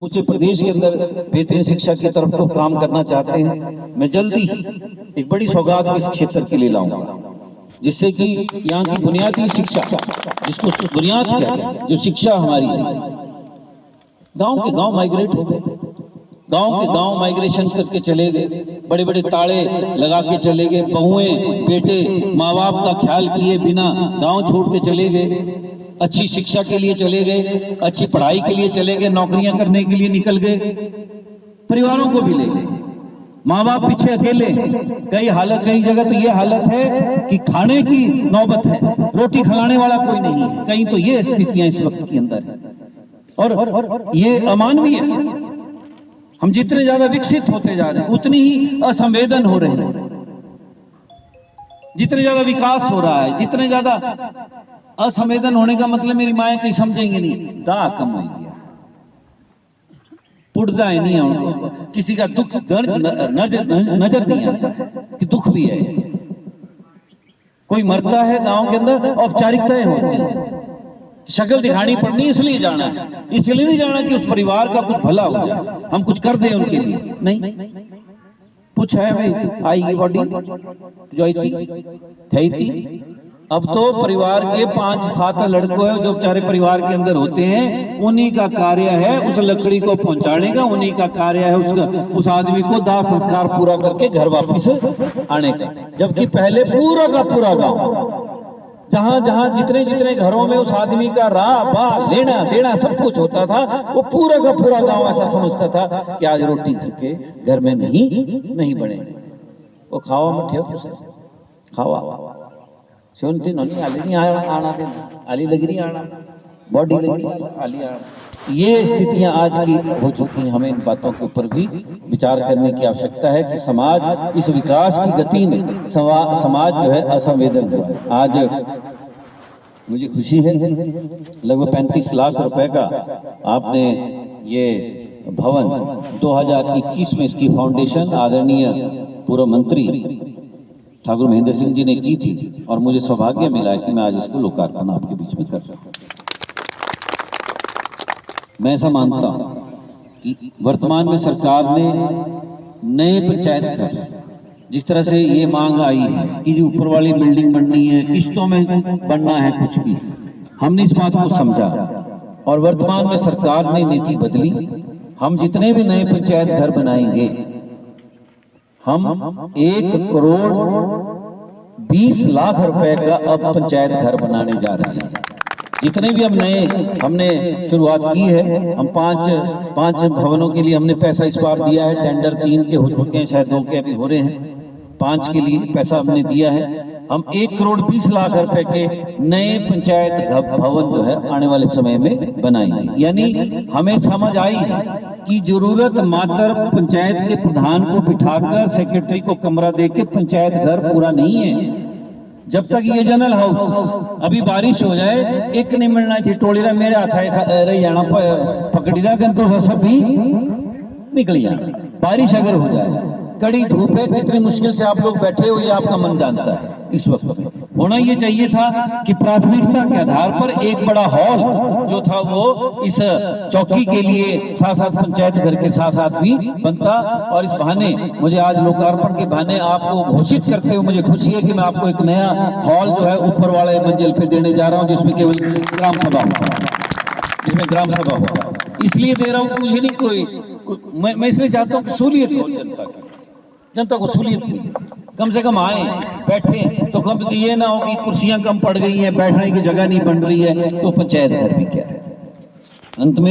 पूरे प्रदेश के अंदर बेहतरीन शिक्षा की तरफ तो काम करना चाहते हैं। मैं जल्दी एक बड़ी सौगात इस क्षेत्र के लिए लाऊंगा, जिससे कि यहाँ की बुनियादी शिक्षा, जिसको बुनियाद कहते हैं, जो शिक्षा हमारी है, गांव के गांव माइग्रेट हो गए, गांव के गांव माइग्रेशन करके चले गए, बड़े बड़े ताले लगा के चले गए, बहुएं बेटे माँ बाप का ख्याल किए बिना गांव छोड़ के चले गए, अच्छी शिक्षा के लिए चले गए, अच्छी पढ़ाई के लिए चले गए, नौकरियां करने के लिए निकल गए, परिवारों को भी ले गए, माँ बाप पीछे अकेले। कई जगह तो ये हालत है कि खाने की नौबत है, रोटी खिलाने वाला कोई नहीं है, कहीं तो ये स्थितियां इस वक्त के अंदर है, और ये अमानवीय है। हम जितने ज्यादा विकसित होते जा रहे हैं उतनी ही असंवेदन हो रहे हैं, जितने ज्यादा विकास हो रहा है, जितने ज्यादा असंवेदन होने का मतलब मेरी माएँ कहीं समझेंगे नहीं, दा कम हो गया, पुड़दा ही नहीं है उनको, किसी का दुख नजर नहीं आता कि दुख भी है। कोई मरता है गांव के अंदर, औपचारिकताएं होती हैं, शक्ल दिखानी पड़नी, इसलिए जाना है, इसलिए नहीं जाना कि उस परिवार का कुछ भला हो जाए, हम कुछ कर दें उनके लिए, नहीं। पूछा है भाई आएगी बॉडी जो थी, अब तो परिवार के 5-7 लड़कों हैं जो बेचारे परिवार के अंदर होते हैं, उन्हीं का कार्य है उस लकड़ी को पहुंचाने का, उन्हीं का कार्य है उस आदमी को दाह संस्कार पूरा करके घर वापस आने का। जबकि पहले पूरा का पूरा गांव, जहां जहां जितने जितने घरों में उस आदमी का राह बाह लेना देना सब कुछ होता था, वो पूरा का पूरा गांव ऐसा समझता था कि आज रोटी घर में नहीं बने, वो खावा मठे खावा सुनती नहीं, आली नहीं आना देना, आली लग रही आना, बॉडी लग रही आली आना। ये स्थितियां आज की हो चुकी हैं। हमें इन बातों के ऊपर भी विचार करने की आवश्यकता है कि समाज इस विकास की गति में समाज जो है असंवेदन हुआ है। आज मुझे खुशी है, लगभग 35 लाख रुपए का आपने ये भवन 2021 में इसकी फाउंडेशन आदरणीय पूर्व मंत्री ठाकुर महेंद्र सिंह जी ने की थी, और मुझे सौभाग्य मिला है कि मैं आज इसको लोकार्पण आपके बीच में कर रहा हूं। मैं ऐसा मानता हूं कि वर्तमान में सरकार ने नए पंचायत घर, जिस तरह से ये मांग आई है कि जो ऊपर वाली बिल्डिंग बननी है, किश्तों में बनना है, कुछ भी, हमने इस बात को समझा और वर्तमान में सरकार ने नीति बदली। हम जितने भी नए पंचायत घर बनाएंगे, हम 1,20 लाख रुपए का अब पंचायत घर बनाने जा रहे हैं। जितने भी हम नए हमने शुरुआत की है, हम पांच भवनों के लिए हमने पैसा इस बार दिया है, टेंडर 3 के हो चुके हैं, शायद 2 के अभी हो रहे हैं, 5 के लिए पैसा हमने दिया है। हम 1,20 लाख रुपए के नए पंचायत भवन जो है आने वाले समय में बनाएंगे। यानी हमें समझ आई है कि जरूरत मात्र पंचायत के प्रधान को बिठाकर सेक्रेटरी को कमरा देके पंचायत घर पूरा नहीं है। जब तक ये जनरल हाउस, अभी बारिश हो जाए एक नहीं मिलना चाहिए, टोलीरा मेरे हाथ रही जाना, पकड़ी रहा तो सब भी निकल जाना। बारिश अगर हो जाए, कड़ी धूप है, कितनी मुश्किल से आप लोग बैठे हो, ये आपका मन जानता है। इस वक्त में होना ये चाहिए था कि प्राथमिकता के आधार पर एक बड़ा हॉल जो था वो इस चौकी के लिए साथ साथ पंचायत घर के साथ साथ भी बनता। और इस बहाने मुझे आज लोकार्पण के बहाने आपको घोषित करते हुए मुझे खुशी है कि मैं आपको एक नया हॉल जो है ऊपर वाले मंजिल पे देने जा रहा हूँ, जिसमें केवल ग्राम सभा होगा। इसलिए दे रहा हूँ कि मुझे नहीं कोई, मैं इसलिए चाहता हूँ कि सहूलियत हो जनता को सहूलियत मिले, कम से कम आए बैठे, तो कम ये ना हो कि कुर्सियां कम पड़ गई हैं, बैठने की जगह नहीं बन रही है, तो पंचायत घर भी क्या है। अंत में